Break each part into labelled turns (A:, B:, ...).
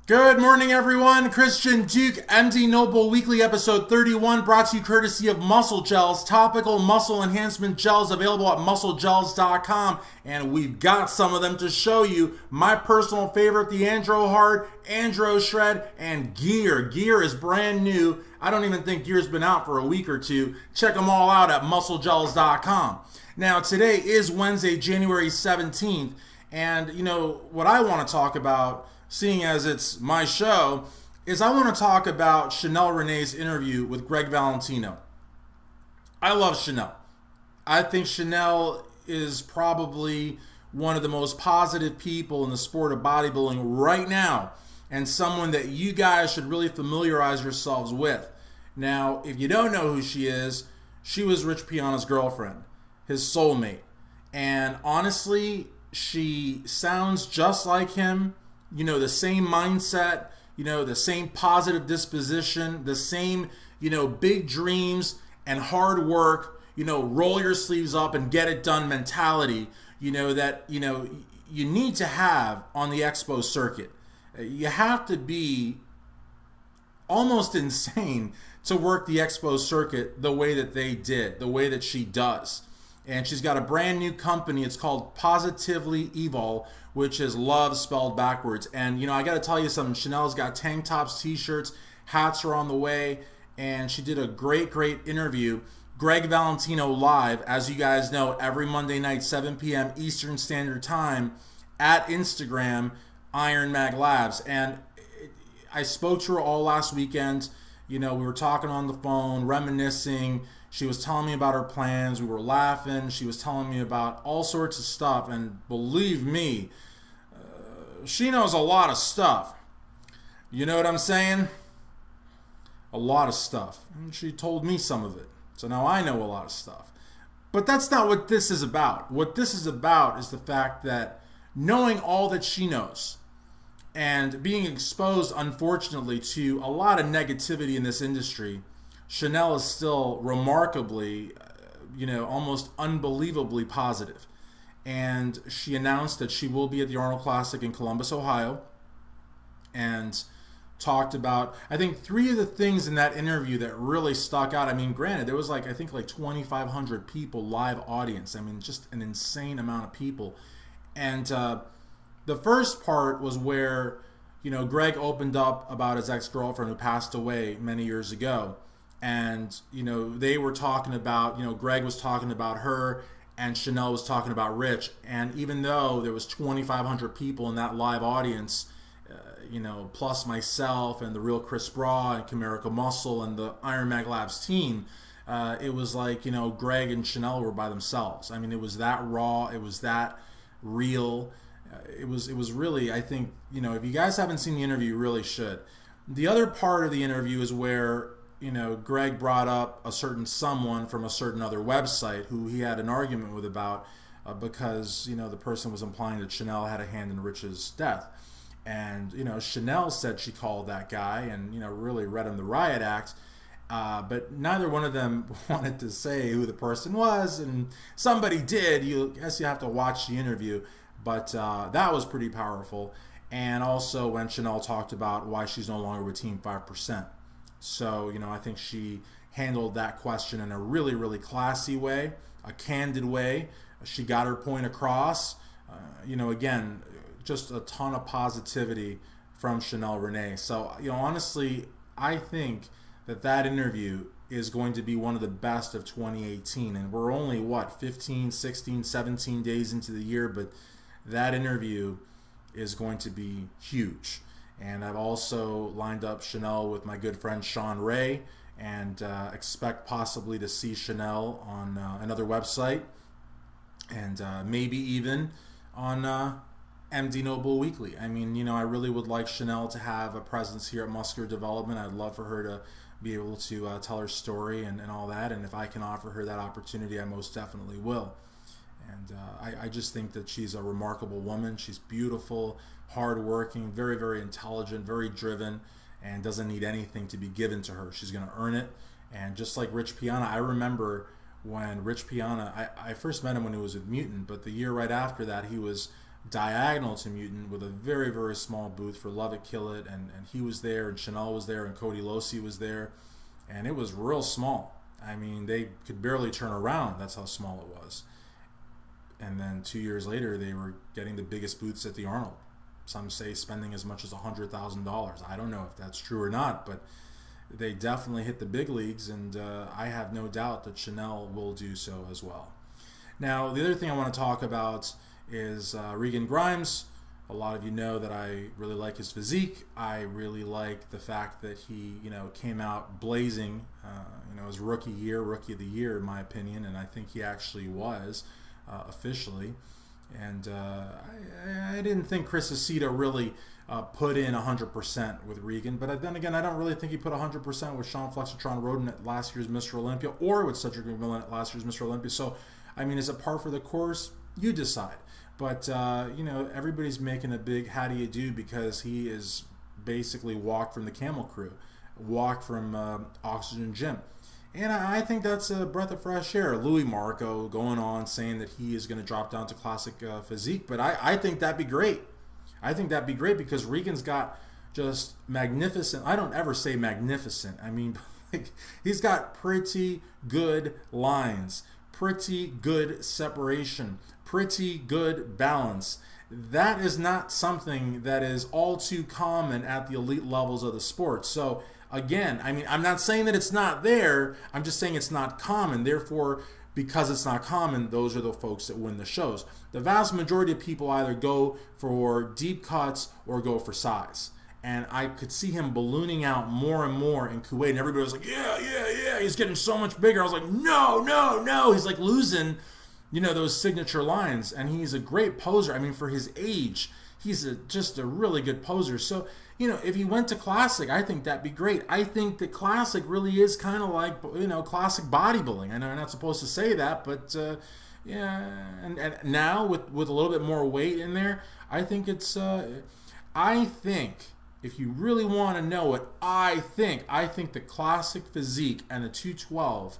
A: Good morning, everyone. Christian Duque, MD Noble Weekly, episode 31, brought to you courtesy of Muscle Gels, topical muscle enhancement gels available at musclegels.com. And we've got some of them to show you. My personal favorite, the Andro Hard, Andro Shred, and Gear. Gear is brand new. I don't even think Gear's been out for a week or two. Check them all out at musclegels.com. Now, today is Wednesday, January 17th. And, you know, what I want to talk about, seeing as it's my show, is I want to talk about Chanel Renee's interview with Gregg Valentino. I love Chanel. I think Chanel is probably one of the most positive people in the sport of bodybuilding right now, and someone that you guys should really familiarize yourselves with. Now, if you don't know who she was Rich Piana's girlfriend, his soulmate. And honestly, she sounds just like him. You know, the same mindset, you know, the same positive disposition, the same, you know, big dreams and hard work, you know, roll your sleeves up and get it done mentality, you know, that, you know, you need to have on the expo circuit. You have to be almost insane to work the expo circuit the way that they did, the way that she does. And she's got a brand new company. It's called Positively Evol, which is love spelled backwards. And, you know, I got to tell you something. Chanel's got tank tops, t-shirts, hats are on the way. And she did a great interview. Gregg Valentino live, as you guys know, every Monday night, 7 p.m. Eastern Standard Time at Instagram, IronMagLabs. And I spoke to her all last weekend. You know, we were talking on the phone, reminiscing. She was telling me about her plans. We were laughing. She was telling me about all sorts of stuff. And believe me, she knows a lot of stuff. You know what I'm saying? A lot of stuff. And she told me some of it. So now I know a lot of stuff. But that's not what this is about. What this is about is the fact that knowing all that she knows and being exposed, unfortunately, to a lot of negativity in this industry, Chanel is still remarkably, you know, almost unbelievably positive. And she announced that she will be at the Arnold Classic in Columbus, Ohio, and talked about, I think, 3 of the things in that interview that really stuck out. I mean, granted, there was like, I think like 2,500 people live audience. I mean, just an insane amount of people. And the first part was where, you know, Gregg opened up about his ex-girlfriend who passed away many years ago. And, you know, they were talking about, you know, Gregg was talking about her and Chanel was talking about Rich. And even though there was 2,500 people in that live audience, you know, plus myself and the real Chris Bra and Camel Muscle and the IronMagLabs team, it was like, you know, Gregg and Chanel were by themselves. I mean, it was that raw. It was that real. It was really, I think, you know, if you guys haven't seen the interview, you really should. The other part of the interview is where, you know, Gregg brought up a certain someone from a certain other website who he had an argument with about because, you know, the person was implying that Chanel had a hand in Rich's death. And, you know, Chanel said she called that guy and, you know, really read him the riot act. But neither one of them wanted to say who the person was. And somebody did. I guess you have to watch the interview. But that was pretty powerful. And also when Chanel talked about why she's no longer with Team 5%. So, you know, I think she handled that question in a really classy way, a candid way. She got her point across. You know, again, just a ton of positivity from Chanel Renee. So, you know, honestly, I think that that interview is going to be one of the best of 2018. And we're only, what, 15, 16, 17 days into the year, but that interview is going to be huge. And I've also lined up Chanel with my good friend Sean Ray, and expect possibly to see Chanel on another website, and maybe even on MD Noble Weekly. I mean, you know, I really would like Chanel to have a presence here at Muscular Development. I'd love for her to be able to tell her story and all that. And if I can offer her that opportunity, I most definitely will. And I just think that she's a remarkable woman. She's beautiful, hardworking, very intelligent, very driven, and doesn't need anything to be given to her. She's going to earn it. And just like Rich Piana, I remember when Rich Piana, I first met him when he was with Mutant, but the year right after that, he was diagonal to Mutant with a very, very small booth for Love It, Kill It, and he was there, and Chanel was there, and Cody Losi was there, and it was real small. I mean, they could barely turn around. That's how small it was. And then 2 years later, they were getting the biggest booths at the Arnold. Some say spending as much as $100,000. I don't know if that's true or not, but they definitely hit the big leagues, and I have no doubt that Chanel will do so as well. Now, the other thing I want to talk about is Regan Grimes. A lot of you know that I really like his physique. I really like the fact that he, came out blazing, his rookie of the year, in my opinion, and I think he actually was officially. And I didn't think Chris Aceto really put in 100% with Regan, but then again, I don't really think he put 100% with Sean Flexitron Roden at last year's Mr. Olympia or with Cedric McMillan at last year's Mr. Olympia. So, I mean, is it par for the course? You decide. But, everybody's making a big how do you do because he is basically walked from the Camel Crew, walked from Oxygen Gym. And I think that's a breath of fresh air. Louis Marco going on saying that he is going to drop down to Classic Physique. But I think that'd be great. I think that'd be great because Regan's got just magnificent. I don't ever say magnificent. I mean, he's got pretty good lines, pretty good separation, pretty good balance. That is not something that is all too common at the elite levels of the sport. So again, I mean, I'm not saying that it's not there. I'm just saying it's not common. Therefore, because it's not common, those are the folks that win the shows. The vast majority of people either go for deep cuts or go for size. And I could see him ballooning out more and more in Kuwait. And everybody was like, yeah, he's getting so much bigger. I was like, no. He's like losing, those signature lines. And he's a great poser. I mean, for his age, he's just a really good poser. So, if he went to Classic, I think that'd be great. I think that Classic really is kind of like, classic bodybuilding. I know I'm not supposed to say that, but yeah. And now with a little bit more weight in there, I think it's, I think, if you really want to know what I think the Classic Physique and the 212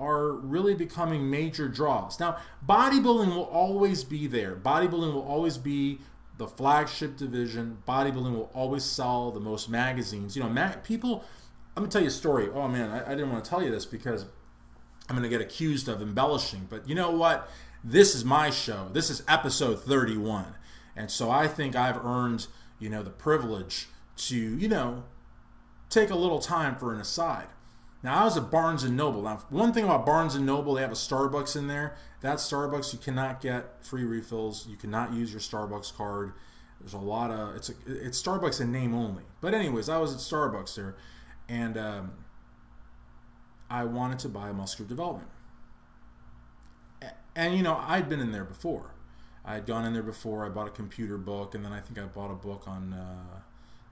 A: are really becoming major draws. Now, bodybuilding will always be there. Bodybuilding will always be the flagship division. Bodybuilding will always sell the most magazines. People, let me tell you a story. Oh man, I didn't want to tell you this because I'm going to get accused of embellishing. But you know what? This is my show. This is episode 31. And so I think I've earned, the privilege to, take a little time for an aside. Now, I was at Barnes & Noble. Now, one thing about Barnes & Noble, they have a Starbucks in there. That Starbucks, you cannot get free refills. You cannot use your Starbucks card. There's a lot of, it's Starbucks in name only. But anyways, I was at Starbucks there, and I wanted to buy a muscular development. And, I'd been in there before. I had gone in there before. I bought a computer book, and then I think I bought a book on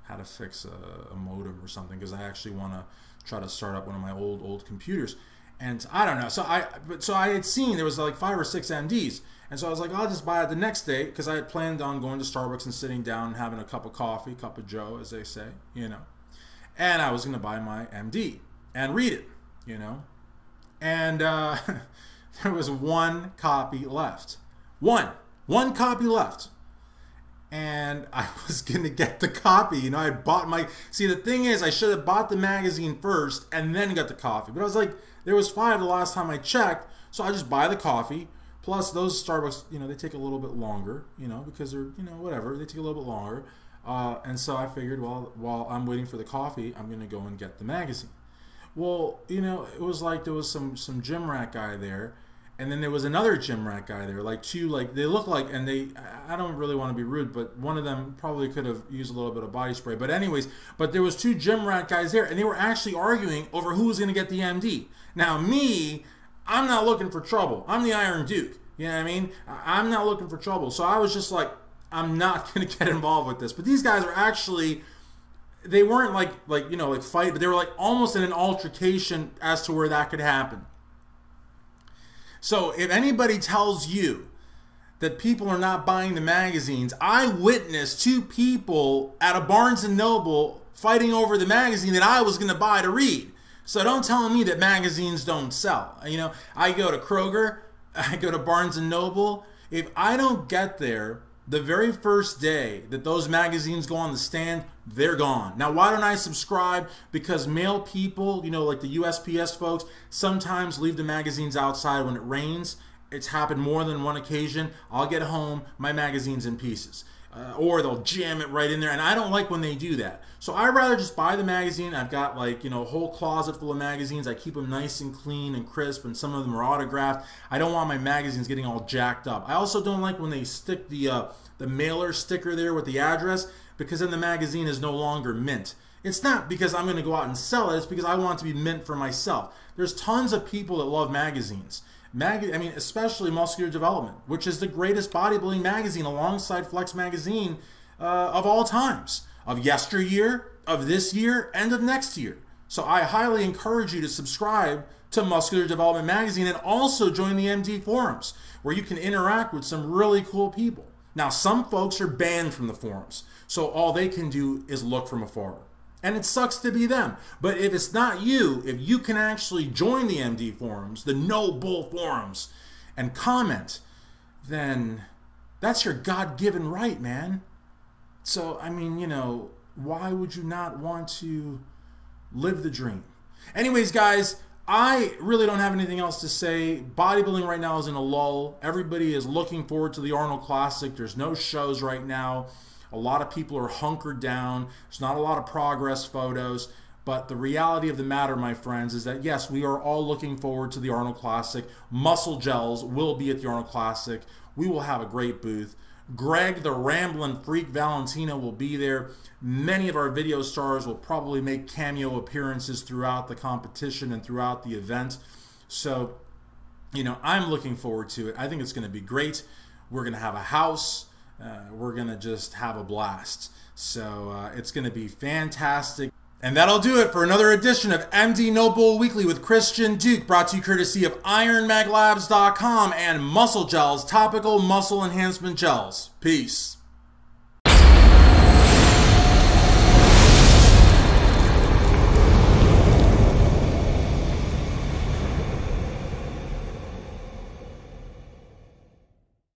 A: how to fix a modem or something because I actually want to try to start up one of my old computers. And I don't know. So I had seen there was like 5 or 6 MDs. And so I was like, I'll just buy it the next day because I had planned on going to Starbucks and sitting down and having a cup of coffee, cup of joe, as they say, And I was going to buy my MD and read it, And there was one copy left. One copy left. And I was going to get the copy. I had bought my... See, the thing is, I should have bought the magazine first and then got the coffee. But I was like, there was 5 the last time I checked, so I just buy the coffee. Plus, those Starbucks, they take a little bit longer, because they're, whatever. They take a little bit longer. And so I figured, well, while I'm waiting for the coffee, I'm going to go and get the magazine. Well, it was like there was some gym rat guy there. And then there was another gym rat guy there, like two, they look like, and I don't really want to be rude, but one of them probably could have used a little bit of body spray. But anyways, there was 2 gym rat guys there, and they were actually arguing over who was going to get the MD. Now me, I'm not looking for trouble. I'm the Iron Duke. You know what I mean? I'm not looking for trouble. So I was just like, I'm not going to get involved with this. But these guys are actually, they weren't like fight, but they were like almost in an altercation as to where that could happen. So if anybody tells you that people are not buying the magazines, I witnessed 2 people at a Barnes & Noble fighting over the magazine that I was going to buy to read. So don't tell me that magazines don't sell. I go to Kroger, I go to Barnes & Noble. If I don't get there the very first day that those magazines go on the stand, they're gone. Now, why don't I subscribe? Because mail people, you know, like the USPS folks, sometimes leave the magazines outside when it rains. It's happened more than one occasion. I'll get home, my magazine's in pieces. Or they'll jam it right in there, and I don't like when they do that. So I'd rather just buy the magazine. I've got, like, you know, a whole closet full of magazines. I keep them nice and clean and crisp, and some of them are autographed. I don't want my magazines getting all jacked up. I also don't like when they stick the mailer sticker there with the address, because then the magazine is no longer mint. It's not because I'm going to go out and sell it. It's because I want it to be mint for myself. There's tons of people that love magazines. I mean, especially Muscular Development, which is the greatest bodybuilding magazine alongside Flex Magazine of all times, of yesteryear, of this year, and of next year. So I highly encourage you to subscribe to Muscular Development Magazine and also join the MD forums, where you can interact with some really cool people. Now, some folks are banned from the forums, so all they can do is look from afar. And it sucks to be them. But if it's not you, if you can actually join the MD forums, the no bull forums, and comment, then that's your God-given right, man. So, I mean, you know, why would you not want to live the dream? Anyways, guys, I really don't have anything else to say. Bodybuilding right now is in a lull. Everybody is looking forward to the Arnold Classic. There's no shows right now. A lot of people are hunkered down. There's not a lot of progress photos. But the reality of the matter, my friends, is that yes, we are all looking forward to the Arnold Classic. Muscle Gels will be at the Arnold Classic. We will have a great booth. Gregg the Ramblin' Freak Valentino will be there. Many of our video stars will probably make cameo appearances throughout the competition and throughout the event. So, you know, I'm looking forward to it. I think it's going to be great. We're going to have a house. We're going to just have a blast. So it's going to be fantastic. And that'll do it for another edition of MD No Bull Weekly with Christian Duque, brought to you courtesy of IronMagLabs.com and Muscle Gels, topical muscle enhancement gels. Peace.